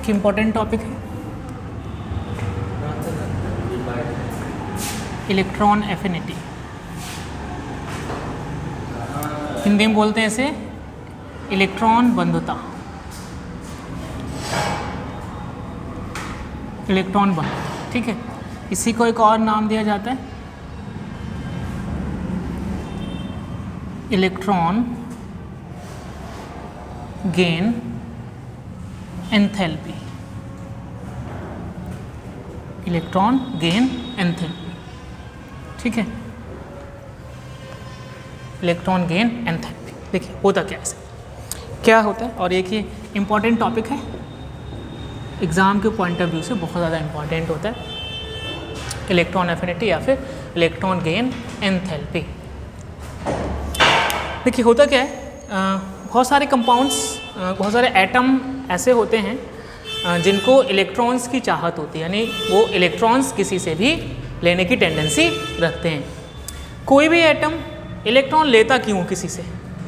एक important topic है electron affinity, Hindi में बोलते हैं इसे इलेक्ट्रॉन बंधुता, इलेक्ट्रॉन बंधुता, ठीक है। इसी को एक और नाम दिया जाता है electron gain enthalpy, electron gain enthalpy, ठीक है, इलेक्ट्रॉन गेन एंथैल्पी। देखिए होता क्या है, क्या होता है, और एक ये इम्पॉर्टेंट टॉपिक है, एग्ज़ाम के पॉइंट ऑफ व्यू से बहुत ज़्यादा इम्पॉर्टेंट होता है इलेक्ट्रॉन एफिनिटी या फिर इलेक्ट्रॉन गेन एंथैल्पी। देखिए होता क्या है, बहुत सारे कंपाउंड्स, बहुत सारे एटम ऐसे होते हैं जिनको इलेक्ट्रॉन्स की चाहत होती है, यानी वो इलेक्ट्रॉन्स किसी से भी लेने की टेंडेंसी रखते हैं। कोई भी एटम इलेक्ट्रॉन लेता क्यों किसी से,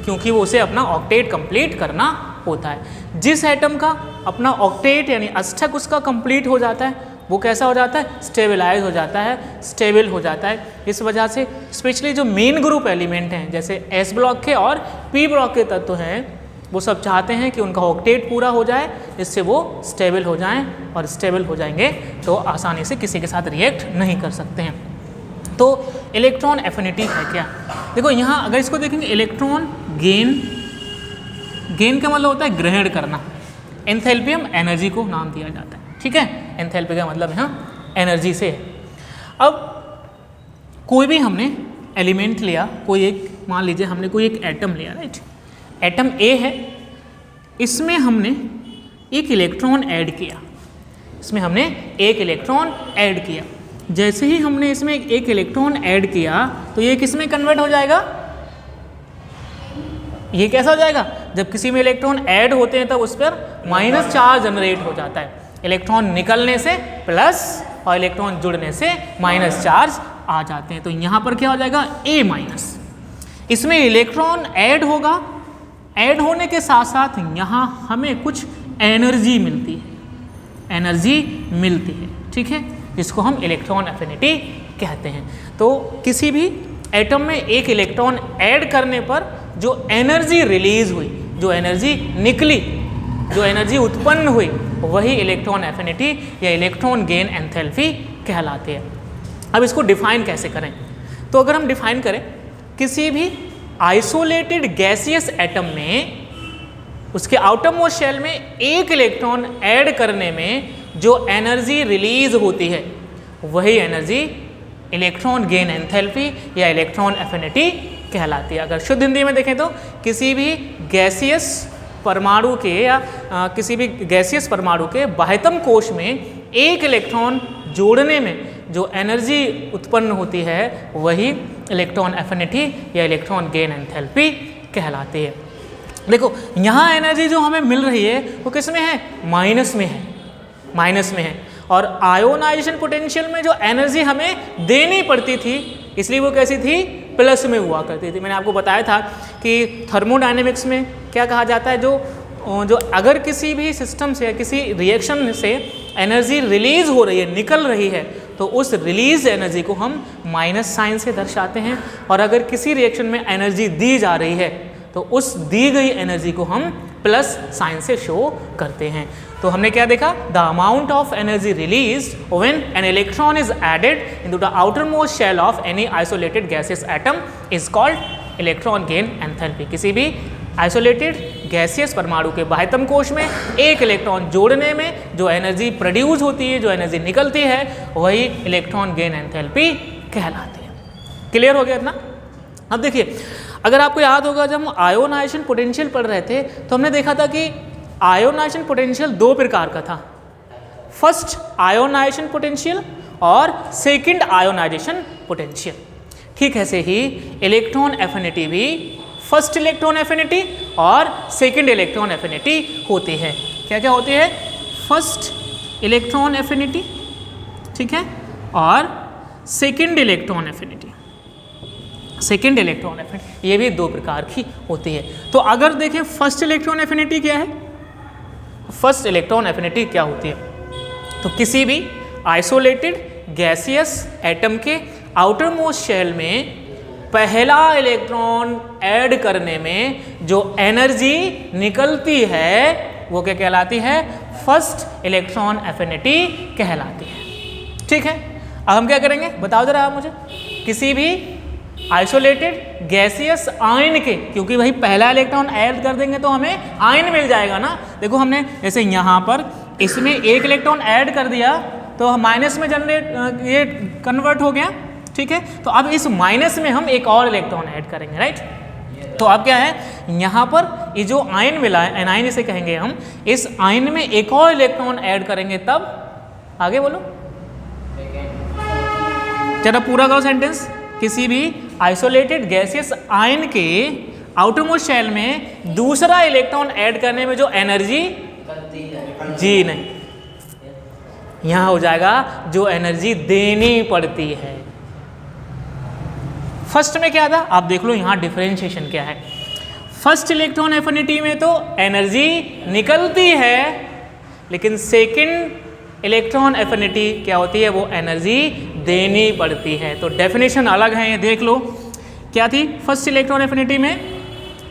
क्योंकि वो उसे अपना ऑक्टेट कंप्लीट करना होता है। जिस एटम का अपना ऑक्टेट यानी अष्टक उसका कंप्लीट हो जाता है वो कैसा हो जाता है, स्टेबलाइज हो जाता है, स्टेबल हो जाता है। इस वजह से स्पेशली जो मेन ग्रुप एलिमेंट हैं जैसे एस ब्लॉक के और पी ब्लॉक के तत्व हैं वो सब चाहते हैं कि उनका ऑक्टेट पूरा हो जाए, इससे वो स्टेबल हो जाएं, और स्टेबल हो जाएंगे तो आसानी से किसी के साथ रिएक्ट नहीं कर सकते हैं। तो इलेक्ट्रॉन एफिनिटी है क्या, देखो यहाँ अगर इसको देखेंगे इलेक्ट्रॉन गेन, गेन का मतलब होता है ग्रहण करना, एंथैल्पी हम एनर्जी को नाम दिया जाता है, ठीक है, एंथैल्पी का मतलब यहाँ एनर्जी से है। अब कोई भी हमने एलिमेंट लिया, कोई एक मान लीजिए हमने कोई एक एटम लिया, राइट, एटम ए है, इसमें हमने एक इलेक्ट्रॉन ऐड किया, इसमें हमने एक इलेक्ट्रॉन ऐड किया। जैसे ही हमने इसमें एक इलेक्ट्रॉन ऐड किया तो ये किस में कन्वर्ट हो जाएगा, ये कैसा हो जाएगा, जब किसी में इलेक्ट्रॉन ऐड होते हैं तब उस पर माइनस चार्ज जनरेट हो जाता है, इलेक्ट्रॉन निकलने से प्लस और इलेक्ट्रॉन जुड़ने से माइनस चार्ज आ जाते हैं। तो यहाँ पर क्या हो जाएगा, ए माइनस। इसमें इलेक्ट्रॉन ऐड होगा, ऐड होने के साथ साथ यहाँ हमें कुछ एनर्जी मिलती है, एनर्जी मिलती है, ठीक है, जिसको हम इलेक्ट्रॉन एफिनिटी कहते हैं। तो किसी भी एटम में एक इलेक्ट्रॉन ऐड करने पर जो एनर्जी रिलीज हुई, जो एनर्जी निकली, जो एनर्जी उत्पन्न हुई, वही इलेक्ट्रॉन एफिनिटी या इलेक्ट्रॉन गेन एंथैल्पी कहलाती है। अब इसको डिफाइन कैसे करें, तो अगर हम डिफाइन करें किसी भी आइसोलेटेड गैसियस एटम में उसके आउटर मोस्ट शेल में एक इलेक्ट्रॉन ऐड करने में जो एनर्जी रिलीज होती है वही एनर्जी इलेक्ट्रॉन गेन एंथैल्पी या इलेक्ट्रॉन एफिनिटी कहलाती है। अगर शुद्ध हिंदी में देखें तो किसी भी गैसियस परमाणु के या किसी भी गैसियस परमाणु के बाह्यतम कोश में एक इलेक्ट्रॉन जोड़ने में जो एनर्जी उत्पन्न होती है वही इलेक्ट्रॉन एफिनिटी या इलेक्ट्रॉन गेन एंथैल्पी कहलाती है। देखो यहाँ एनर्जी जो हमें मिल रही है वो किस में है, माइनस में है, माइनस में है। और आयोनाइजेशन पोटेंशियल में जो एनर्जी हमें देनी पड़ती थी इसलिए वो कैसी थी, प्लस में हुआ करती थी। मैंने आपको बताया था कि थर्मोडायनेमिक्स में क्या कहा जाता है, जो अगर किसी भी सिस्टम से या किसी रिएक्शन से एनर्जी रिलीज हो रही है, निकल रही है, तो उस रिलीज एनर्जी को हम माइनस साइन से दर्शाते हैं, और अगर किसी रिएक्शन में एनर्जी दी जा रही है तो उस दी गई एनर्जी को हम प्लस साइन से शो करते हैं। तो हमने क्या देखा, the amount of energy release when an electron is added into the outermost shell of any isolated gaseous atom is called electron gain enthalpy. किसी भी आइसोलेटेड गैसियस परमाणु के बाह्यतम कोश में एक इलेक्ट्रॉन जोड़ने में जो एनर्जी प्रोड्यूस होती है, जो एनर्जी निकलती है, वही इलेक्ट्रॉन गेन एंथैल्पी कहलाती है। क्लियर हो गया इतना। अब देखिए अगर आपको याद होगा जब हम आयोनाइजेशन पोटेंशियल पढ़ रहे थे तो हमने देखा था कि आयोनाइजेशन पोटेंशियल दो प्रकार का था, फर्स्ट आयोनाइजेशन पोटेंशियल और सेकंड आयोनाइजेशन पोटेंशियल। ठीक ऐसे ही इलेक्ट्रॉन एफिनिटी भी फर्स्ट इलेक्ट्रॉन एफिनिटी और सेकंड इलेक्ट्रॉन एफिनिटी होती है। क्या क्या होती है, फर्स्ट इलेक्ट्रॉन एफिनिटी, ठीक है, और second electron affinity. Second electron affinity ये भी दो प्रकार की होती है। तो अगर देखें फर्स्ट इलेक्ट्रॉन एफिनिटी क्या है, फर्स्ट इलेक्ट्रॉन एफिनिटी क्या होती है? तो किसी भी आइसोलेटेड गैसियस एटम के आउटर मोस्ट शेल में पहला इलेक्ट्रॉन ऐड करने में जो एनर्जी निकलती है वो क्या कहलाती है? फर्स्ट इलेक्ट्रॉन एफिनिटी कहलाती है। ठीक है, अब हम क्या करेंगे बताओ जरा आप मुझे। किसी भी आइसोलेटेड गैसियस आयन के, क्योंकि भाई पहला इलेक्ट्रॉन ऐड कर देंगे तो हमें आयन मिल जाएगा ना। देखो हमने जैसे यहाँ पर इसमें एक इलेक्ट्रॉन ऐड कर दिया तो माइनस में जनरेट ये कन्वर्ट हो गया। ठीक है, तो अब इस माइनस में हम एक और इलेक्ट्रॉन ऐड करेंगे, राइट। तो अब क्या है, यहाँ पर ये जो आयन मिला है, एनायन इसे कहेंगे हम, इस आयन में एक और इलेक्ट्रॉन ऐड करेंगे तब, आगे बोलो जरा पूरा करो सेंटेंस। किसी भी आइसोलेटेड गैसियस आयन के आउटर मोस्ट शेल में दूसरा इलेक्ट्रॉन ऐड करने में जो एनर्जी, जी नहीं, यहाँ हो जाएगा जो एनर्जी देनी पड़ती है। फर्स्ट में क्या था आप देख लो, यहाँ डिफरेंशिएशन क्या है। फर्स्ट इलेक्ट्रॉन एफिनिटी में तो एनर्जी निकलती है, लेकिन सेकंड इलेक्ट्रॉन एफिनिटी क्या होती है, वो एनर्जी देनी पड़ती है। तो डेफिनेशन अलग है, ये देख लो क्या थी फर्स्ट इलेक्ट्रॉन एफिनिटी में,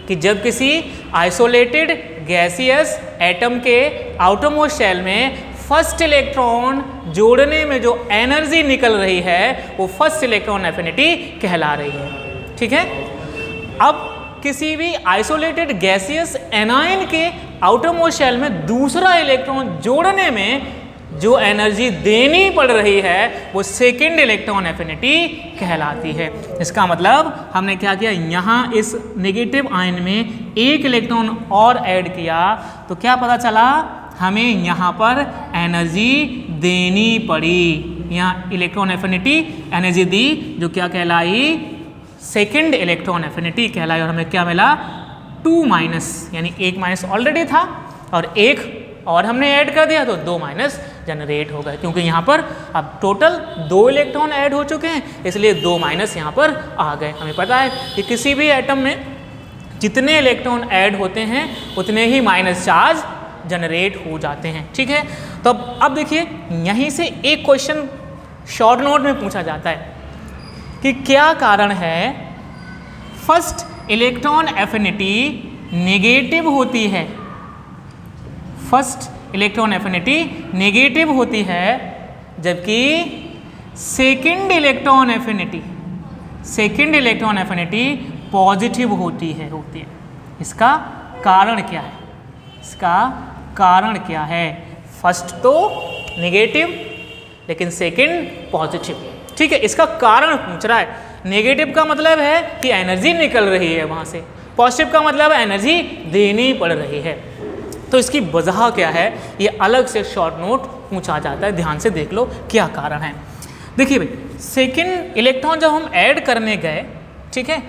कि जब किसी आइसोलेटेड गैसियस एटम के आउटर मोस्ट शेल में फर्स्ट इलेक्ट्रॉन जोड़ने में जो एनर्जी निकल रही है वो फर्स्ट इलेक्ट्रॉन एफिनिटी कहला रही है। ठीक है, अब किसी भी आइसोलेटेड गैसियस एनायन के आउटर मोस्ट शेल में दूसरा इलेक्ट्रॉन जोड़ने में जो एनर्जी देनी पड़ रही है वो सेकेंड इलेक्ट्रॉन एफिनिटी कहलाती है। इसका मतलब हमने क्या किया, यहाँ इस नेगेटिव आयन में एक इलेक्ट्रॉन और ऐड किया तो क्या पता चला, हमें यहाँ पर एनर्जी देनी पड़ी। यहाँ इलेक्ट्रॉन एफिनिटी एनर्जी दी जो क्या कहलाई, सेकेंड इलेक्ट्रॉन एफिनिटी कहलाई। और हमें क्या मिला, 2 माइनस, यानी एक माइनस ऑलरेडी था और एक और हमने ऐड कर दिया तो 2 माइनस जनरेट हो गए, क्योंकि यहाँ पर अब टोटल 2 इलेक्ट्रॉन ऐड हो चुके हैं, इसलिए 2 माइनस यहाँ पर आ गए। हमें पता है कि किसी भी एटम में जितने इलेक्ट्रॉन ऐड होते हैं उतने ही माइनस चार्ज जनरेट हो जाते हैं। ठीक है, तो अब देखिए यहीं से एक क्वेश्चन शॉर्ट नोट में पूछा जाता है कि क्या कारण है फर्स्ट इलेक्ट्रॉन एफिनिटी नेगेटिव होती है, फर्स्ट इलेक्ट्रॉन एफिनिटी नेगेटिव होती है जबकि सेकेंड इलेक्ट्रॉन एफिनिटी पॉजिटिव होती है। इसका कारण क्या है, इसका कारण क्या है? फर्स्ट तो नेगेटिव लेकिन सेकंड पॉजिटिव। ठीक है, इसका कारण पूछ रहा है। नेगेटिव का मतलब है कि एनर्जी निकल रही है वहाँ से, पॉजिटिव का मतलब एनर्जी देनी पड़ रही है। तो इसकी वजह क्या है, ये अलग से शॉर्ट नोट पूछा जाता है, ध्यान से देख लो क्या कारण है। देखिए भाई, सेकंड इलेक्ट्रॉन जब हम ऐड करने गए, ठीक है,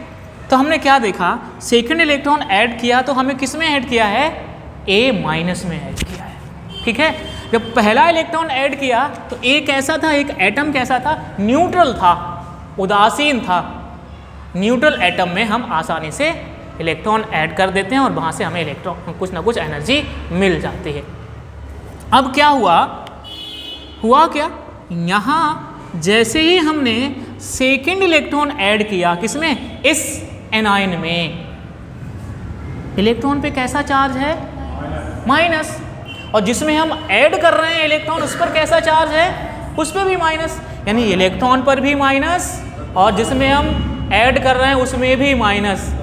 तो हमने क्या देखा, सेकंड इलेक्ट्रॉन ऐड किया तो हमें किस में ऐड किया है, A माइनस में ऐड किया है। ठीक है, जब पहला इलेक्ट्रॉन ऐड किया तो A कैसा था, एक एटम कैसा था, न्यूट्रल था, उदासीन था। न्यूट्रल एटम में हम आसानी से इलेक्ट्रॉन ऐड कर देते हैं और वहाँ से हमें इलेक्ट्रॉन कुछ ना कुछ एनर्जी मिल जाती है। अब क्या हुआ क्या, यहाँ जैसे ही हमने सेकेंड इलेक्ट्रॉन ऐड किया किसमें, इस एनायन में, इलेक्ट्रॉन पे कैसा चार्ज है, माइनस, और जिसमें हम ऐड कर रहे हैं इलेक्ट्रॉन उस पर कैसा चार्ज है, उस पर भी माइनस, यानी इलेक्ट्रॉन पर भी माइनस और जिसमें हम ऐड कर रहे हैं उसमें भी माइनस।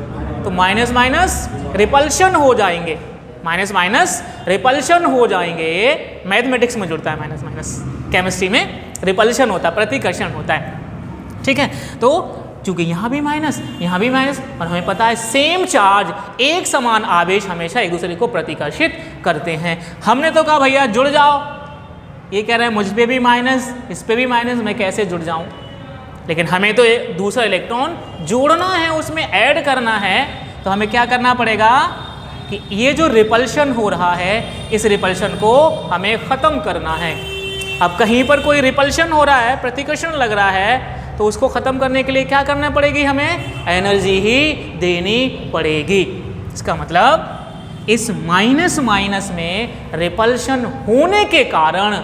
तो माइनस माइनस रिपल्शन हो जाएंगे, माइनस माइनस रिपल्शन हो जाएंगे। ये मैथमेटिक्स में जुड़ता है, माइनस माइनस केमिस्ट्री में रिपल्शन होता है, प्रतिकर्षण होता है। ठीक है, तो चूंकि यहाँ भी माइनस यहाँ भी माइनस, और हमें पता है सेम चार्ज, एक समान आवेश हमेशा एक दूसरे को प्रतिकर्षित करते हैं। हमने तो कहा भैया जुड़ जाओ, ये कह रहे हैं मुझ पे भी माइनस इस पे भी माइनस, मैं कैसे जुड़ जाऊँ, लेकिन हमें तो दूसरा इलेक्ट्रॉन जोड़ना है, उसमें ऐड करना है, तो हमें क्या करना पड़ेगा कि ये जो रिपल्शन हो रहा है इस रिपल्शन को हमें ख़त्म करना है। अब कहीं पर कोई रिपल्शन हो रहा है, प्रतिकर्षण लग रहा है, तो उसको ख़त्म करने के लिए क्या करना पड़ेगी, हमें एनर्जी ही देनी पड़ेगी। इसका मतलब इस माइनस माइनस में रिपल्शन होने के कारण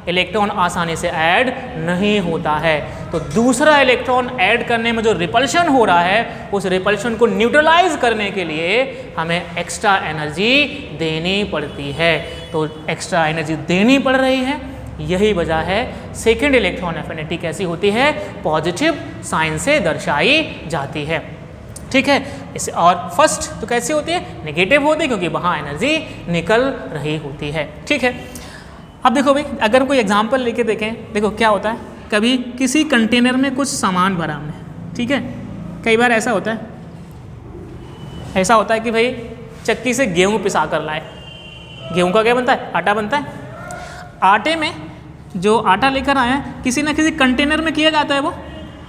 इलेक्ट्रॉन आसानी से ऐड नहीं होता है। तो दूसरा इलेक्ट्रॉन ऐड करने में जो रिपल्शन हो रहा है, उस रिपल्शन को न्यूट्रलाइज करने के लिए हमें एक्स्ट्रा एनर्जी देनी पड़ती है। तो एक्स्ट्रा एनर्जी देनी पड़ रही है, यही वजह है सेकेंड इलेक्ट्रॉन एफिनिटी कैसी होती है, पॉजिटिव साइन से दर्शाई जाती है। ठीक है, इसे और फर्स्ट तो कैसी होती है, नेगेटिव होती है, क्योंकि वहाँ एनर्जी निकल रही होती है। ठीक है, अब देखो भाई, अगर कोई एग्जांपल लेके देखें, देखो क्या होता है, कभी किसी कंटेनर में कुछ सामान भरा हमने, ठीक है, कई बार ऐसा होता है कि भाई चक्की से गेहूँ पिसा कर लाए, गेहूँ का क्या बनता है, आटा बनता है। आटे में जो आटा लेकर आए हैं, किसी ना किसी कंटेनर में किया जाता है, वो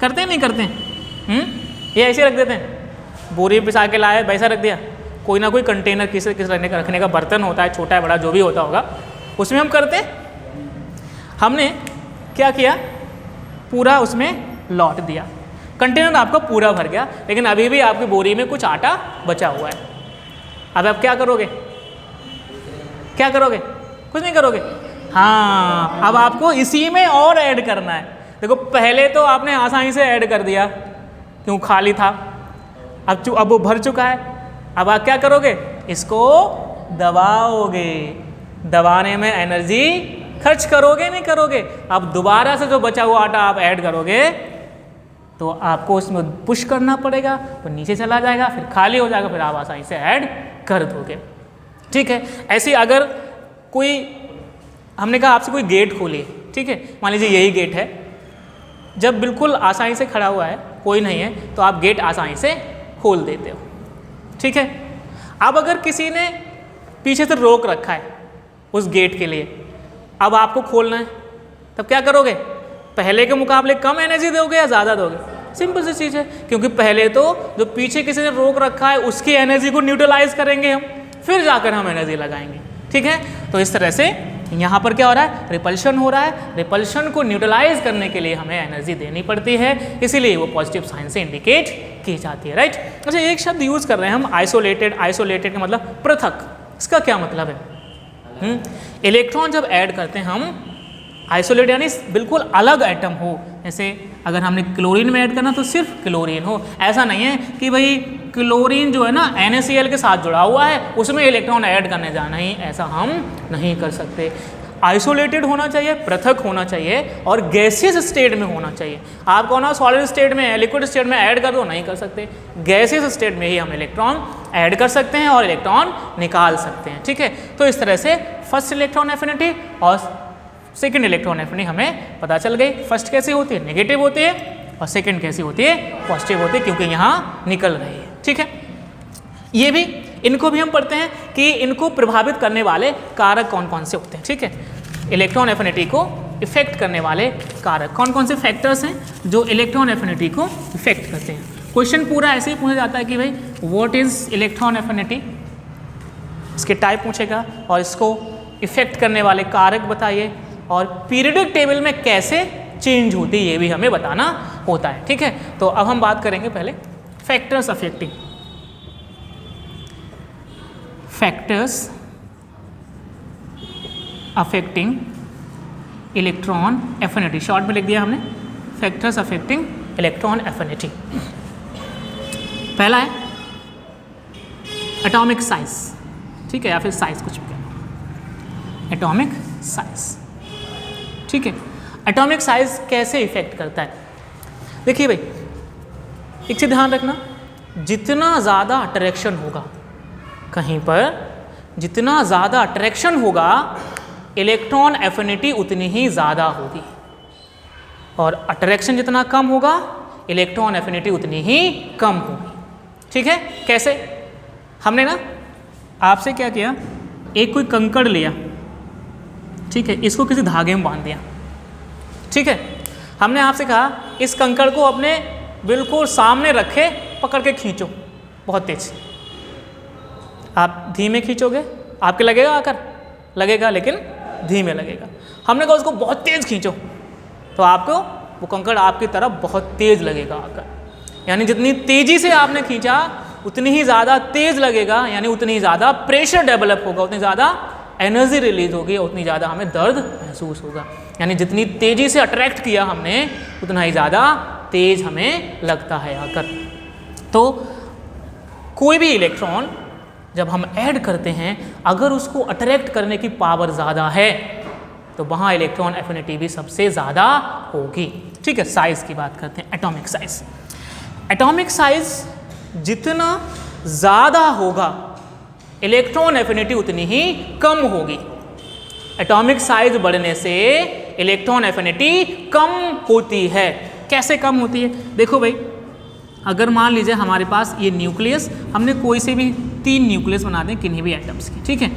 करते हैं नहीं करते हैं, ये ऐसे रख देते हैं, बोरी पिसा के लाए वैसा रख दिया, कोई ना कोई कंटेनर किसी रखने का बर्तन होता है, छोटा है बड़ा जो भी होता होगा, उसमें हम करते। हमने क्या किया, पूरा उसमें लौट दिया, कंटेनर आपका पूरा भर गया, लेकिन अभी भी आपकी बोरी में कुछ आटा बचा हुआ है। अब आप क्या करोगे, क्या करोगे, कुछ नहीं करोगे। हाँ, अब आपको इसी में और ऐड करना है। देखो पहले तो आपने आसानी से ऐड कर दिया, क्यों, खाली था, अब वो भर चुका है। अब आप क्या करोगे, इसको दबाओगे, दबाने में एनर्जी खर्च करोगे नहीं करोगे। अब दोबारा से जो बचा हुआ आटा आप ऐड करोगे तो आपको उसमें पुश करना पड़ेगा, तो नीचे चला जाएगा, फिर खाली हो जाएगा, फिर आप आसानी से ऐड कर दोगे। ठीक है, ऐसी अगर कोई, हमने कहा आपसे कोई गेट खोलिए, ठीक है, मान लीजिए यही गेट है, जब बिल्कुल आसानी से खड़ा हुआ है, कोई नहीं है, तो आप गेट आसानी से खोल देते हो। ठीक है, अब अगर किसी ने पीछे से रोक रखा है उस गेट के लिए, अब आपको खोलना है, तब क्या करोगे, पहले के मुकाबले कम एनर्जी दोगे या ज़्यादा दोगे। सिंपल सी चीज़ है, क्योंकि पहले तो जो पीछे किसी ने रोक रखा है उसकी एनर्जी को न्यूट्रलाइज करेंगे हम, फिर जाकर हम एनर्जी लगाएंगे। ठीक है, तो इस तरह से यहाँ पर क्या हो रहा है, रिपल्शन हो रहा है, रिपल्शन को न्यूट्रलाइज करने के लिए हमें एनर्जी देनी पड़ती है, इसीलिए वो पॉजिटिव साइन से इंडिकेट की जाती है। राइट, अच्छा एक शब्द यूज़ कर रहे हैं हम, आइसोलेटेड। आइसोलेटेड का मतलब पृथक, इसका क्या मतलब है, इलेक्ट्रॉन जब ऐड करते हैं हम, आइसोलेट यानी बिल्कुल अलग एटम हो। जैसे अगर हमने क्लोरीन में ऐड करना तो सिर्फ क्लोरीन हो, ऐसा नहीं है कि भाई क्लोरीन जो है ना NaCl के साथ जुड़ा हुआ है उसमें इलेक्ट्रॉन ऐड करने जाना ही, ऐसा हम नहीं कर सकते। आइसोलेटेड होना चाहिए, पृथक होना चाहिए, और गैसियस स्टेट में होना चाहिए। आप कौन ना सॉलिड स्टेट में, लिक्विड स्टेट में ऐड कर दो, नहीं कर सकते। गैसियस स्टेट में ही हम इलेक्ट्रॉन ऐड कर सकते हैं और इलेक्ट्रॉन निकाल सकते हैं। ठीक है, तो इस तरह से फर्स्ट इलेक्ट्रॉन एफिनिटी और सेकेंड इलेक्ट्रॉन एफिनिटी हमें पता चल गई। फर्स्ट कैसी होती है, नेगेटिव होती है, और सेकेंड कैसी होती है, पॉजिटिव होती है, क्योंकि यहाँ निकल रही है। ठीक है, ये भी, इनको भी हम पढ़ते हैं कि इनको प्रभावित करने वाले कारक कौन कौन से होते हैं। ठीक है, इलेक्ट्रॉन एफिनिटी को इफेक्ट करने वाले कारक कौन कौन से फैक्टर्स हैं जो इलेक्ट्रॉन एफिनिटी को इफेक्ट करते हैं। क्वेश्चन पूरा ऐसे ही पूछा जाता है कि भाई व्हाट इज इलेक्ट्रॉन एफिनिटी, इसके टाइप पूछेगा और इसको इफेक्ट करने वाले कारक बताइए, और पीरियडिक टेबल में कैसे चेंज होती है ये भी हमें बताना होता है। ठीक है, तो अब हम बात करेंगे पहले factors affecting, factors affecting electron affinity, short में लिख दिया हमने, फैक्टर्स अफेक्टिंग इलेक्ट्रॉन एफिनिटी। पहला है एटॉमिक साइज, ठीक है, या फिर साइज कुछ भी कहना, एटॉमिक साइज। ठीक है, एटॉमिक साइज कैसे इफेक्ट करता है, देखिए भाई एक चीज ध्यान रखना, जितना ज़्यादा अट्रैक्शन होगा कहीं पर, जितना ज़्यादा अट्रैक्शन होगा इलेक्ट्रॉन एफिनिटी उतनी ही ज़्यादा होगी, और अट्रैक्शन जितना कम होगा इलेक्ट्रॉन एफिनिटी उतनी ही कम होगी। ठीक है, कैसे, हमने ना आपसे क्या किया, एक कोई कंकड़ लिया, ठीक है, इसको किसी धागे में बांध दिया। ठीक है, हमने आपसे कहा इस कंकड़ को अपने बिल्कुल सामने रखे, पकड़ के खींचो बहुत तेज। आप धीमे खींचोगे आपके लगेगा आकर, लगेगा लेकिन धीमे लगेगा। हमने कहा उसको बहुत तेज खींचो, तो आपको वो कंकड़ आपकी तरफ बहुत तेज लगेगा आकर, यानी जितनी तेजी से आपने खींचा उतनी ही ज़्यादा तेज़ लगेगा, यानी उतनी ही ज़्यादा प्रेशर डेवलप होगा, उतनी ज़्यादा एनर्जी रिलीज होगी, उतनी ज़्यादा हमें दर्द महसूस होगा। यानी जितनी तेज़ी से अट्रैक्ट किया हमने उतना ही ज़्यादा तेज़ हमें लगता है आकर। तो कोई भी इलेक्ट्रॉन जब हम ऐड करते हैं, अगर उसको अट्रैक्ट करने की पावर ज़्यादा है तो वहाँ इलेक्ट्रॉन एफिनिटी भी सबसे ज़्यादा होगी। ठीक है, साइज़ की बात करते हैं, एटॉमिक साइज़। एटॉमिक साइज़ जितना ज़्यादा होगा इलेक्ट्रॉन एफिनिटी उतनी ही कम होगी। एटॉमिक साइज बढ़ने से इलेक्ट्रॉन एफिनिटी कम होती है। कैसे कम होती है? देखो भाई, अगर मान लीजिए हमारे पास ये न्यूक्लियस, हमने कोई से भी 3 न्यूक्लियस बना दें किन्हीं भी एटम्स की, ठीक है।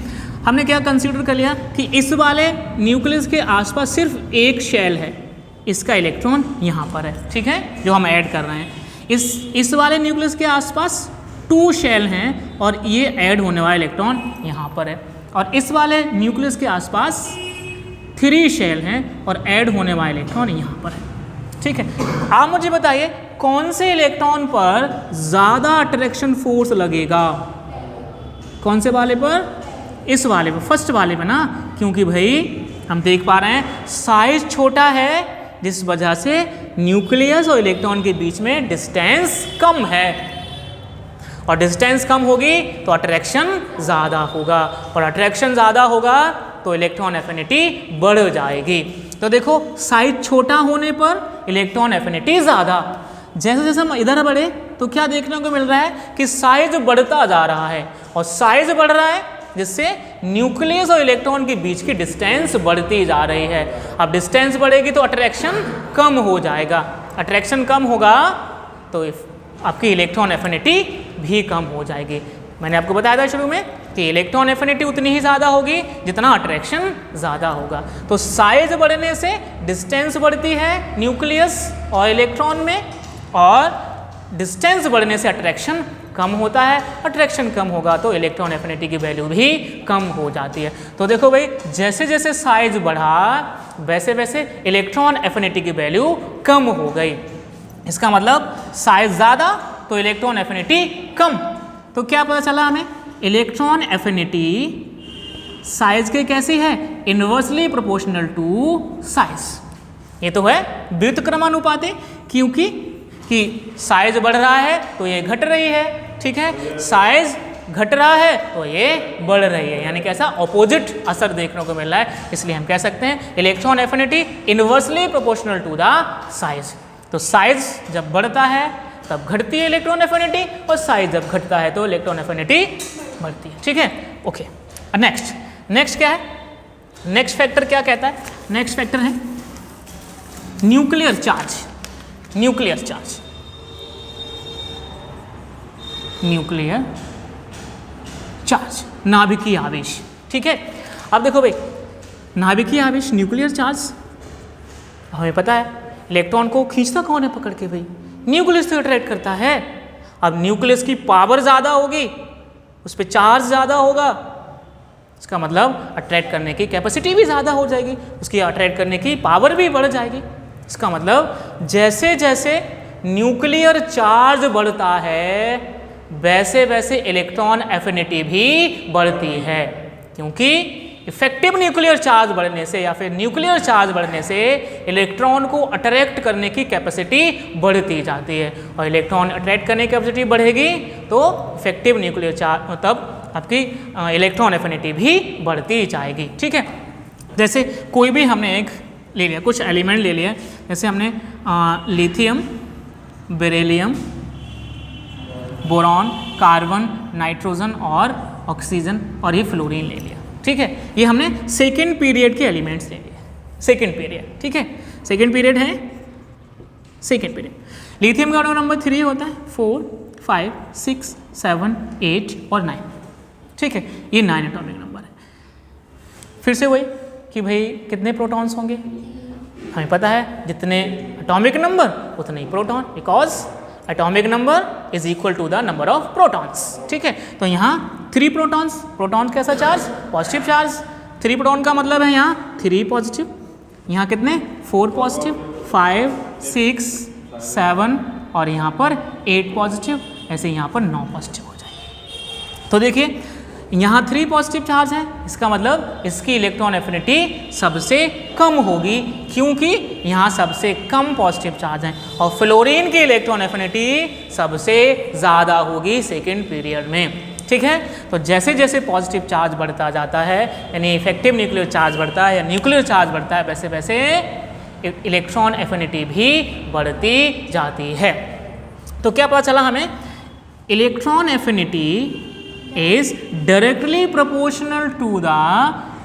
हमने क्या कंसीडर कर लिया कि इस वाले न्यूक्लियस के आसपास सिर्फ एक शेल है, इसका इलेक्ट्रॉन यहाँ पर है, ठीक है, जो हम ऐड कर रहे हैं। इस वाले न्यूक्लियस के आसपास 2 शेल हैं और ये ऐड होने वाला इलेक्ट्रॉन यहाँ पर है, और इस वाले न्यूक्लियस के आसपास 3 शेल हैं और ऐड होने वाला इलेक्ट्रॉन यहाँ पर है, ठीक है। आप मुझे बताइए कौन से इलेक्ट्रॉन पर ज़्यादा अट्रैक्शन फोर्स लगेगा? कौन से वाले पर? इस वाले पर, फर्स्ट वाले पर ना, क्योंकि भाई हम देख पा रहे हैं साइज छोटा है, जिस वजह से न्यूक्लियस और इलेक्ट्रॉन के बीच में डिस्टेंस कम है, और डिस्टेंस कम होगी तो अट्रैक्शन ज़्यादा होगा, और अट्रैक्शन ज़्यादा होगा तो इलेक्ट्रॉन एफिनिटी बढ़ जाएगी। तो देखो, साइज छोटा होने पर इलेक्ट्रॉन एफिनिटी ज़्यादा, जैसे जैसे हम इधर बढ़े तो क्या देखने को मिल रहा है कि साइज बढ़ता जा रहा है, और साइज बढ़ रहा है जिससे न्यूक्लियस और इलेक्ट्रॉन के बीच की डिस्टेंस बढ़ती जा रही है। अब डिस्टेंस बढ़ेगी तो अट्रैक्शन कम हो जाएगा, अट्रैक्शन कम होगा तो आपकी इलेक्ट्रॉन एफिनिटी भी कम हो जाएगी। मैंने आपको बताया था शुरू में कि इलेक्ट्रॉन एफिनिटी उतनी ही ज़्यादा होगी जितना अट्रैक्शन ज़्यादा होगा। तो साइज बढ़ने से डिस्टेंस बढ़ती है न्यूक्लियस और इलेक्ट्रॉन में, और डिस्टेंस बढ़ने से अट्रैक्शन कम होता है। अट्रैक्शन कम होगा तो इलेक्ट्रॉन एफिनिटी की वैल्यू भी कम हो जाती है। तो देखो भाई, जैसे जैसे साइज बढ़ा वैसे वैसे इलेक्ट्रॉन एफिनिटी की वैल्यू कम हो गई। इसका मतलब साइज ज़्यादा तो इलेक्ट्रॉन एफिनिटी कम। तो क्या पता चला हमें? इलेक्ट्रॉन एफिनिटी साइज के कैसी है? Inversely proportional to size. ये तो है व्युत्क्रमानुपाती, क्योंकि कि साइज बढ़ रहा है तो ये घट रही है, ठीक है, साइज घट रहा है तो ये बढ़ रही है, यानी कैसा ऑपोजिट असर देखने को मिल रहा है। इसलिए हम कह सकते हैं electron affinity inversely proportional to the size. तो साइज जब बढ़ता है तब घटती है इलेक्ट्रॉन एफिनिटी, और साइज जब घटता है तो इलेक्ट्रॉन एफिनिटी बढ़ती है, ठीक है। ओके, नेक्स्ट क्या है? नेक्स्ट फैक्टर क्या कहता है? नेक्स्ट फैक्टर है nuclear charge. Nuclear charge, nuclear charge, नाभिकीय आवेश, ठीक है। अब देखो भाई, नाभिकीय आवेश, न्यूक्लियर चार्ज, हमें पता है इलेक्ट्रॉन को खींचता कौन है पकड़ के? भाई न्यूक्लियस से अट्रैक्ट करता है। अब न्यूक्लियस की पावर ज़्यादा होगी, उस पर चार्ज ज़्यादा होगा, इसका मतलब अट्रैक्ट करने की कैपेसिटी भी ज़्यादा हो जाएगी, उसकी अट्रैक्ट करने की पावर भी बढ़ जाएगी। इसका मतलब जैसे जैसे न्यूक्लियर चार्ज बढ़ता है वैसे वैसे इलेक्ट्रॉन एफिनिटी भी बढ़ती है, क्योंकि इफेक्टिव न्यूक्लियर चार्ज बढ़ने से या फिर न्यूक्लियर चार्ज बढ़ने से इलेक्ट्रॉन को अट्रैक्ट करने की कैपेसिटी बढ़ती जाती है, और इलेक्ट्रॉन अट्रैक्ट करने की कैपेसिटी बढ़ेगी तो इफेक्टिव न्यूक्लियर चार्ज मतलब आपकी इलेक्ट्रॉन एफिनिटी भी बढ़ती जाएगी, ठीक है। जैसे कोई भी हमने एक ले लिया, कुछ एलिमेंट ले लिया, जैसे हमने lithium, beryllium, boron, carbon, nitrogen और ऑक्सीजन, और ये फ्लोरीन ले लिया, ठीक है। ये हमने सेकेंड पीरियड के एलिमेंट्स ले लिए, सेकेंड पीरियड, ठीक है। सेकेंड पीरियड है, सेकेंड पीरियड। लिथियम का ऑटोमिक नंबर 3 होता है, 4, 5, 6, 7, 8 और 9, ठीक है। ये 9 एटॉमिक नंबर है। फिर से वही कि भाई कितने प्रोटॉन्स होंगे? हमें पता है जितने एटॉमिक नंबर उतने ही proton, because atomic number is equal to the number of protons, ठीक है। तो यहाँ 3 प्रोटॉन्स, प्रोटॉन कैसा चार्ज? Positive charge. 3 प्रोटॉन का मतलब है यहाँ 3 पॉजिटिव, यहाँ कितने? 4 पॉजिटिव, 5, 6, 7 और यहाँ पर 8 पॉजिटिव, ऐसे यहाँ पर 9 पॉजिटिव हो जाएंगे। तो देखिए यहाँ 3 पॉजिटिव चार्ज हैं, इसका मतलब इसकी इलेक्ट्रॉन एफिनिटी सबसे कम होगी क्योंकि यहाँ सबसे कम पॉजिटिव चार्ज हैं, और फ्लोरीन की इलेक्ट्रॉन एफिनिटी सबसे ज़्यादा होगी सेकेंड पीरियड में। ठीक है, तो जैसे जैसे पॉजिटिव चार्ज बढ़ता जाता है, यानी इफेक्टिव न्यूक्लियर चार्ज बढ़ता है या न्यूक्लियर चार्ज बढ़ता है, वैसे वैसे इलेक्ट्रॉन एफिनिटी भी बढ़ती जाती है। तो क्या पता चला हमें, electron affinity is directly proportional to the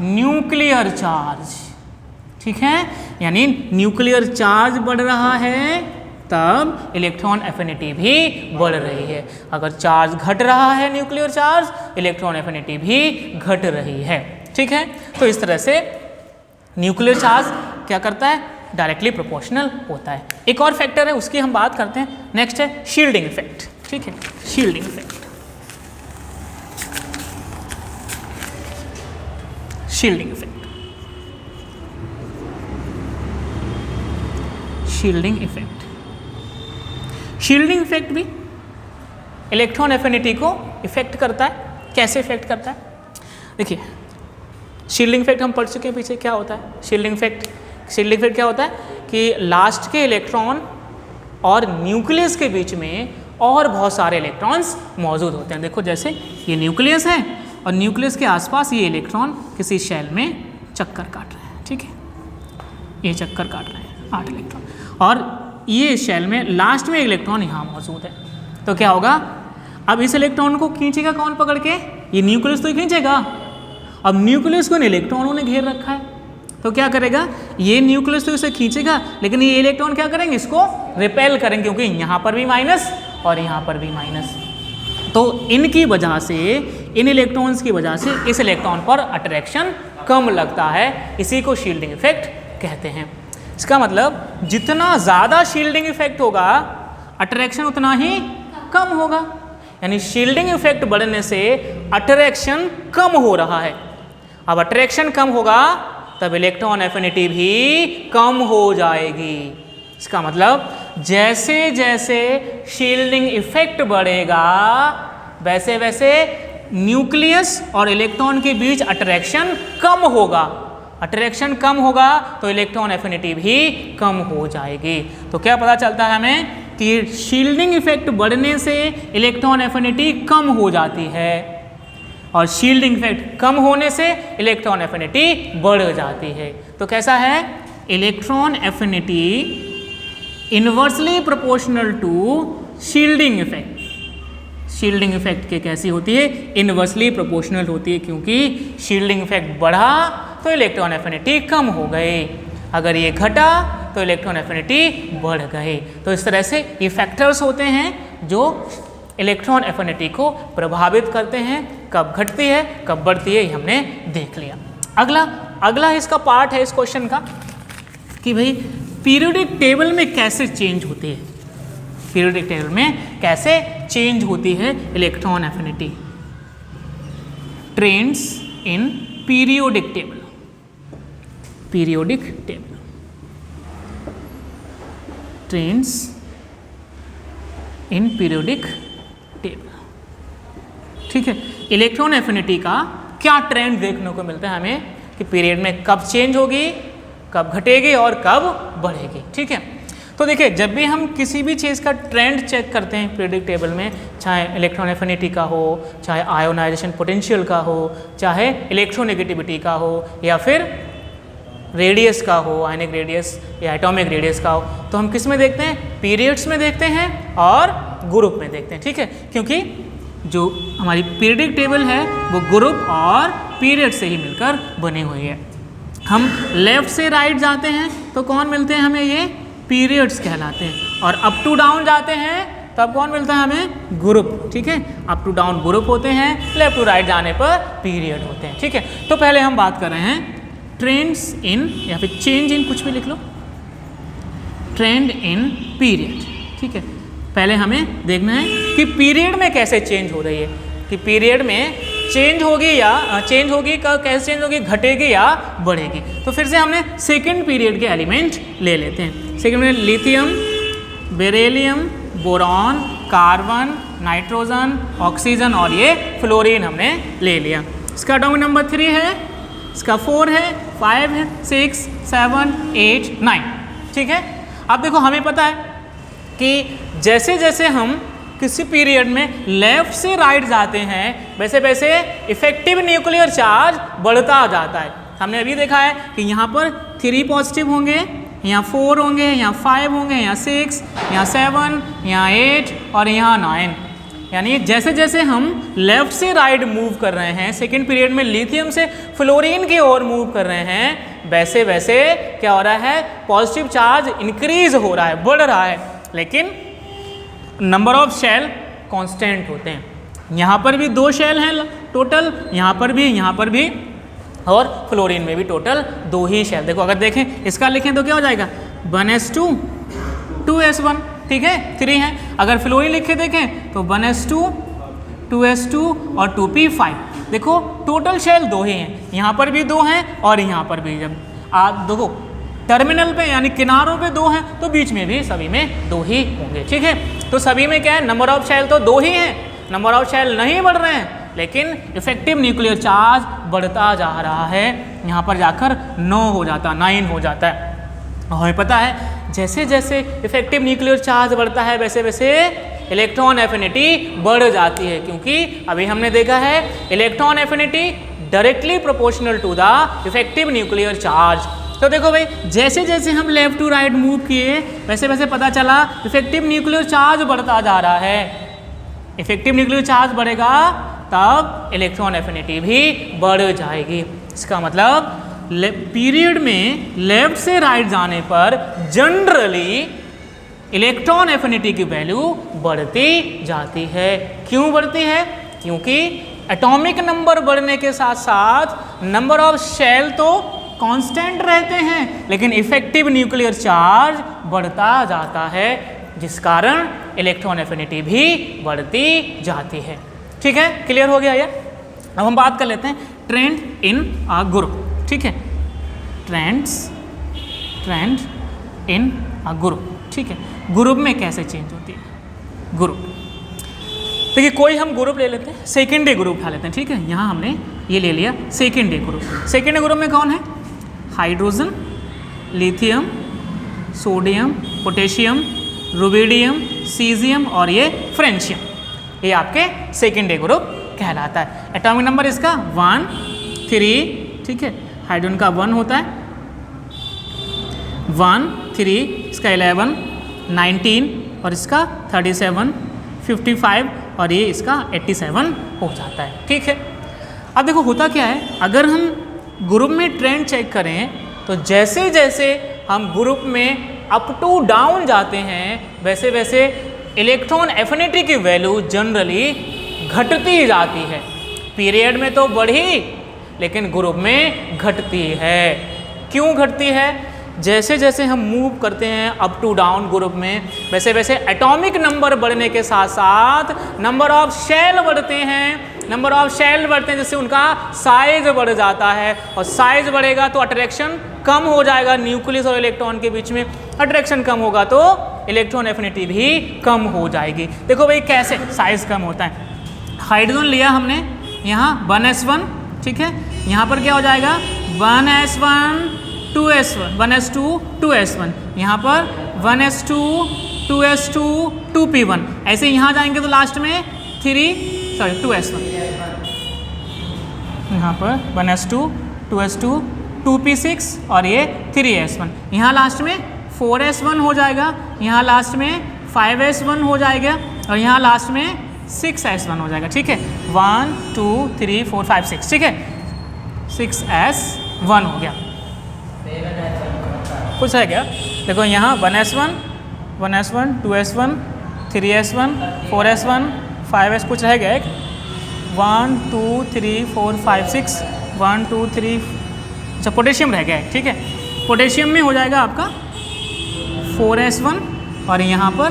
nuclear charge. ठीक है, यानी न्यूक्लियर चार्ज बढ़ रहा है तब इलेक्ट्रॉन एफिनिटी भी बढ़ रही है। अगर चार्ज घट रहा है न्यूक्लियर चार्ज, इलेक्ट्रॉन एफिनिटी भी घट रही है। ठीक है, तो इस तरह से न्यूक्लियर चार्ज क्या करता है, डायरेक्टली प्रोपोर्शनल होता है। एक और फैक्टर है, उसकी हम बात करते हैं। नेक्स्ट है शील्डिंग इफेक्ट। ठीक है, shielding effect. Shielding effect, shielding effect. Shielding effect भी इलेक्ट्रॉन एफिनिटी को इफेक्ट करता है। कैसे इफेक्ट करता है, देखिए शील्डिंग इफेक्ट हम पढ़ चुके हैं पीछे। क्या होता है शील्डिंग इफेक्ट? शील्डिंग इफेक्ट क्या होता है कि लास्ट के इलेक्ट्रॉन और न्यूक्लियस के बीच में और बहुत सारे इलेक्ट्रॉन्स मौजूद होते हैं। देखो जैसे ये न्यूक्लियस है और न्यूक्लियस के आसपास ये इलेक्ट्रॉन किसी शेल में चक्कर काट रहे हैं। ठीक है, ये चक्कर काट रहे हैं 8 इलेक्ट्रॉन, और ये शेल में लास्ट में एक इलेक्ट्रॉन यहाँ मौजूद है। तो क्या होगा, अब इस इलेक्ट्रॉन को खींचेगा कौन पकड़ के, ये न्यूक्लियस तो खींचेगा। अब न्यूक्लियस को इन इलेक्ट्रॉनों ने घेर रखा है, तो क्या करेगा, ये न्यूक्लियस तो इसे खींचेगा, लेकिन ये इलेक्ट्रॉन क्या करेंगे, इसको रिपेल करेंगे, क्योंकि यहाँ पर भी माइनस और यहाँ पर भी माइनस। तो इनकी वजह से, इन इलेक्ट्रॉन्स की वजह से इस इलेक्ट्रॉन पर अट्रैक्शन कम लगता है। इसी को शील्डिंग इफेक्ट कहते हैं। इसका मतलब जितना ज़्यादा शील्डिंग इफेक्ट होगा, अट्रैक्शन उतना ही कम होगा। यानी शील्डिंग इफेक्ट बढ़ने से अट्रैक्शन कम हो रहा है। अब अट्रैक्शन कम होगा तब इलेक्ट्रॉन एफिनिटी भी कम हो जाएगी। इसका मतलब जैसे जैसे शील्डिंग इफेक्ट बढ़ेगा, वैसे वैसे न्यूक्लियस और इलेक्ट्रॉन के बीच अट्रैक्शन कम होगा। अट्रैक्शन कम होगा तो इलेक्ट्रॉन एफिनिटी भी कम हो जाएगी। तो क्या पता चलता है हमें कि शील्डिंग इफेक्ट बढ़ने से इलेक्ट्रॉन एफिनिटी कम हो जाती है, और शील्डिंग इफेक्ट कम होने से इलेक्ट्रॉन एफिनिटी बढ़ जाती है। तो कैसा है, electron affinity inversely proportional to shielding effect. Shielding effect के कैसी होती है, इनवर्सली प्रोपोर्शनल होती है, क्योंकि शील्डिंग इफेक्ट बढ़ा तो इलेक्ट्रॉन एफिनिटी कम हो गए, अगर ये घटा तो इलेक्ट्रॉन एफिनिटी बढ़ गए। तो इस तरह से ये फैक्टर्स होते हैं जो इलेक्ट्रॉन एफिनिटी को प्रभावित करते हैं। कब घटती है कब बढ़ती है, ये हमने देख लिया। अगला इसका पार्ट है इस क्वेश्चन का कि भाई पीरियोडिक टेबल में कैसे चेंज होती है, पीरियोडिक टेबल में कैसे चेंज होती है electron affinity. Trends in periodic table, periodic table, trends in periodic table. ठीक है, इलेक्ट्रॉन एफिनिटी का क्या ट्रेंड देखने को मिलता है हमें कि पीरियड में कब चेंज होगी, कब घटेगी और कब बढ़ेगी। ठीक है, तो देखिए जब भी हम किसी भी चीज़ का ट्रेंड चेक करते हैं पीरियोडिक टेबल में, चाहे इलेक्ट्रॉन एफिनिटी का हो, चाहे आयोनाइजेशन पोटेंशियल का हो, चाहे इलेक्ट्रोनेगेटिविटी का हो, या फिर रेडियस का हो, आयनिक रेडियस या एटॉमिक रेडियस का हो, तो हम किस में देखते हैं, पीरियड्स में देखते हैं और ग्रुप में देखते हैं। ठीक है, क्योंकि जो हमारी पीरियोडिक टेबल है वो ग्रुप और पीरियड से ही मिलकर बनी हुई है। हम लेफ्ट से राइट जाते हैं तो कौन मिलते हैं हमें, ये पीरियड्स कहलाते हैं, और अप टू डाउन जाते हैं तब कौन मिलता है हमें, ग्रुप। ठीक है, अप टू डाउन ग्रुप होते हैं, लेफ्ट टू राइट जाने पर पीरियड होते हैं। ठीक है, तो पहले हम बात कर रहे हैं ट्रेंड्स इन, या फिर चेंज इन, कुछ भी लिख लो, ट्रेंड इन पीरियड। ठीक है, पहले हमें देखना है कि पीरियड में कैसे चेंज हो रही है, कि पीरियड में चेंज होगी या चेंज होगी, कैसे चेंज होगी, घटेगी या बढ़ेगी। तो फिर से हमने सेकंड पीरियड के एलिमेंट ले लेते हैं। सेकंड में lithium, beryllium, boron, carbon, nitrogen, oxygen और ये फ्लोरीन हमने ले लिया। इसका एटॉमिक नंबर 3 है, इसका 4 है, 5 है, 6, 7, 8, 9। ठीक है। अब देखो हमें पता है कि जैसे जैसे हम किसी पीरियड में लेफ्ट से राइट जाते हैं वैसे वैसे इफेक्टिव न्यूक्लियर चार्ज बढ़ता जाता है। हमने अभी देखा है कि यहाँ पर 3 पॉजिटिव होंगे, यहाँ 4 होंगे, यहाँ 5 होंगे, यहाँ 6, यहाँ 7, यहाँ 8 और यहाँ 9। यानी जैसे जैसे हम लेफ्ट से राइट मूव कर रहे हैं, सेकेंड पीरियड में लिथियम से फ्लोरीन की ओर मूव कर रहे हैं, वैसे वैसे क्या हो रहा है, पॉजिटिव चार्ज इंक्रीज हो रहा है, बढ़ रहा है, लेकिन नंबर ऑफ शेल कांस्टेंट होते हैं। यहाँ पर भी 2 शेल हैं टोटल, यहाँ पर भी और फ्लोरीन में भी टोटल 2 ही शेल। देखो अगर देखें इसका लिखें तो क्या हो जाएगा 1s2 2s1। ठीक है, 3 है। अगर फ्लोरीन लिखे देखें तो 1s2 2s2 और 2p5। देखो टोटल शेल 2 ही हैं, यहाँ पर भी 2 हैं और यहाँ पर भी। जब आप देखो टर्मिनल पे यानी किनारों पे 2 हैं तो बीच में भी सभी में 2 ही होंगे। ठीक है, तो सभी में क्या है, नंबर ऑफ शेल तो 2 ही हैं, नंबर ऑफ शेल नहीं बढ़ रहे हैं, लेकिन इफेक्टिव न्यूक्लियर चार्ज बढ़ता जा रहा है। यहाँ पर जाकर 9 हो जाता, 9 हो जाता है। और हमें पता है जैसे जैसे इफेक्टिव न्यूक्लियर चार्ज बढ़ता है वैसे वैसे इलेक्ट्रॉन एफिनिटी बढ़ जाती है, क्योंकि अभी हमने देखा है electron affinity directly proportional to the effective nuclear charge. तो देखो भाई जैसे जैसे हम लेफ्ट टू राइट मूव किए वैसे वैसे पता चला इफेक्टिव न्यूक्लियर चार्ज बढ़ता जा रहा है। इफेक्टिव न्यूक्लियर चार्ज बढ़ेगा तब इलेक्ट्रॉन एफिनिटी भी बढ़ जाएगी। इसका मतलब पीरियड में लेफ्ट से राइट जाने पर जनरली इलेक्ट्रॉन एफिनिटी की वैल्यू बढ़ती जाती है। क्यों बढ़ती है? क्योंकि एटॉमिक नंबर बढ़ने के साथ साथ नंबर ऑफ शेल तो कांस्टेंट रहते हैं, लेकिन इफेक्टिव न्यूक्लियर चार्ज बढ़ता जाता है, जिस कारण इलेक्ट्रॉन एफिनिटी भी बढ़ती जाती है। ठीक है, क्लियर हो गया ये? अब हम बात कर लेते हैं ट्रेंड इन अ ग्रुप। ठीक है, ट्रेंड इन अ ग्रुप। ठीक है, ग्रुप में कैसे चेंज होती है ग्रुप। देखिए कोई हम ग्रुप ले लेते हैं, सेकेंडरी ग्रुप उठा लेते हैं। ठीक है, यहाँ हमने ये ले लिया सेकेंडरी ग्रुप। सेकेंडरी ग्रुप में कौन है? Hydrogen, lithium, sodium, potassium, rubidium, caesium और ये फ्रेंशियम। ये आपके सेकेंडरी ग्रुप कहलाता है। एटॉमिक नंबर इसका 1, 3। ठीक है, हाइड्रोजन का 1 होता है, 1, 3, इसका 11, 19 और इसका 37, 55 और ये इसका 87 हो जाता है। ठीक है, अब देखो होता क्या है, अगर हम ग्रुप में ट्रेंड चेक करें तो जैसे जैसे हम ग्रुप में अप टू डाउन जाते हैं वैसे वैसे इलेक्ट्रॉन एफिनिटी की वैल्यू जनरली घटती जाती है। पीरियड में तो बढ़ी लेकिन ग्रुप में घटती है। क्यों घटती है? जैसे जैसे हम मूव करते हैं अप टू डाउन ग्रुप में वैसे वैसे एटॉमिक नंबर बढ़ने के साथ साथ नंबर ऑफ शेल बढ़ते हैं। नंबर ऑफ शेल बढ़ते हैं जिससे उनका साइज बढ़ जाता है, और साइज बढ़ेगा तो अट्रैक्शन कम हो जाएगा न्यूक्लियस और इलेक्ट्रॉन के बीच में। अट्रैक्शन कम होगा तो इलेक्ट्रॉन एफिनिटी भी कम हो जाएगी। देखो भाई कैसे साइज कम होता है। हाइड्रोजन लिया हमने यहाँ 1s1। ठीक है, यहाँ पर क्या हो जाएगा 1s1 2s1, 1s2 2s1, यहाँ पर 1s2 2s2 2p1। ऐसे यहाँ जाएंगे तो लास्ट में 2s1, यहाँ पर 1s2 2s2 2p6 और ये 3s1। यहाँ लास्ट में 4s1 हो जाएगा, यहाँ लास्ट में 5s1 हो जाएगा और यहाँ लास्ट में 6s1 हो जाएगा। ठीक है, 1 2 3 4 5 6। ठीक है, 6s1 हो गया। कुछ है क्या? देखो यहाँ 1s1 2s1 3s1 4s1 5s, कुछ रह गया एक 1 2 3 4 5 6 1 2 3। अच्छा पोटेशियम रह गया है। ठीक है, पोटेशियम में हो जाएगा आपका 4s1 और यहाँ पर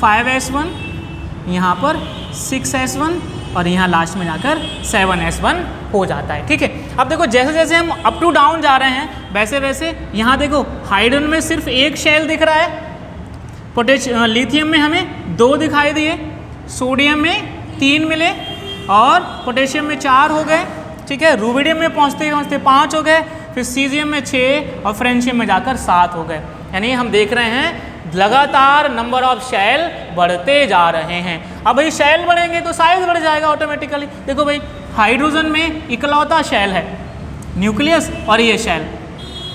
5s1, यहाँ पर 6s1 और यहाँ लास्ट में जाकर 7s1 हो जाता है। ठीक है, अब देखो जैसे जैसे हम अप टू डाउन जा रहे हैं वैसे वैसे यहाँ देखो हाइड्रोजन में सिर्फ एक शेल दिख रहा है, लिथियम में हमें 2 दिखाई दिए, सोडियम में 3 मिले और पोटेशियम में 4 हो गए, ठीक है। रूबिडियम में पहुँचते पहुँचते 5 हो गए, फिर सीजियम में 6 और फ्रेंशियम में जाकर 7 हो गए। यानी हम देख रहे हैं लगातार नंबर ऑफ शेल बढ़ते जा रहे हैं। अब भाई शेल बढ़ेंगे तो साइज बढ़ जाएगा ऑटोमेटिकली। देखो भाई हाइड्रोजन में इकलौता शेल है, न्यूक्लियस और ये शेल।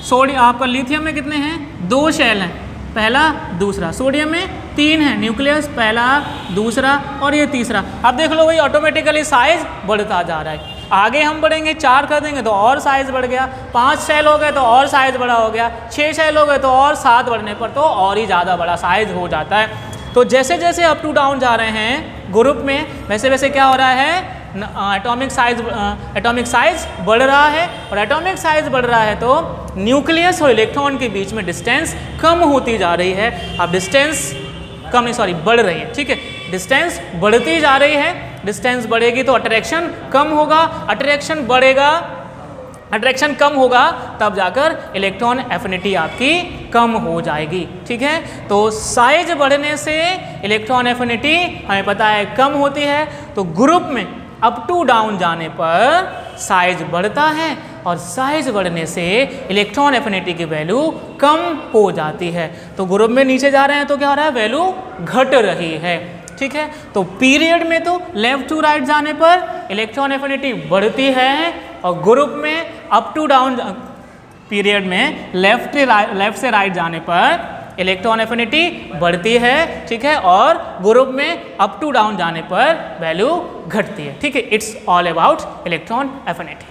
सोडियम आपका लिथियम में कितने हैं? 2 शेल हैं, पहला दूसरा। सोडियम में 3 है, न्यूक्लियस पहला दूसरा और ये तीसरा। अब देख लो भाई ऑटोमेटिकली साइज बढ़ता जा रहा है। आगे हम बढ़ेंगे 4 कर देंगे तो और साइज बढ़ गया, 5 शेल हो गए तो और साइज बड़ा हो गया, 6 शेल हो गए तो और 7 बढ़ने पर तो और ही ज़्यादा बड़ा साइज हो जाता है। तो जैसे जैसे अप टू डाउन जा रहे हैं ग्रुप में, वैसे वैसे क्या हो रहा है? एटॉमिक साइज बढ़ रहा है, और एटॉमिक साइज बढ़ रहा है तो न्यूक्लियस और इलेक्ट्रॉन के बीच में डिस्टेंस कम होती जा रही है। अब डिस्टेंस कम नहीं, सॉरी, बढ़ रही है, ठीक है। डिस्टेंस बढ़ती जा रही है, डिस्टेंस बढ़ेगी तो अट्रैक्शन कम होगा, अट्रैक्शन बढ़ेगा, अट्रैक्शन कम होगा तब जाकर इलेक्ट्रॉन एफिनिटी आपकी कम हो जाएगी, ठीक है। तो साइज बढ़ने से इलेक्ट्रॉन एफिनिटी हमें पता है कम होती है। तो ग्रुप में अप टू डाउन जाने पर साइज बढ़ता है, और साइज बढ़ने से इलेक्ट्रॉन एफिनिटी की वैल्यू कम हो जाती है। तो ग्रुप में नीचे जा रहे हैं तो क्या हो रहा है? वैल्यू घट रही है, ठीक है। तो पीरियड में तो लेफ्ट टू राइट जाने पर इलेक्ट्रॉन एफिनिटी बढ़ती है, और ग्रुप में अप टू डाउन पीरियड में लेफ्ट से राइट जाने पर इलेक्ट्रॉन एफिनिटी बढ़ती है, ठीक है। और ग्रुप में अप टू डाउन जाने पर वैल्यू घटती है, ठीक है। It's all about electron affinity.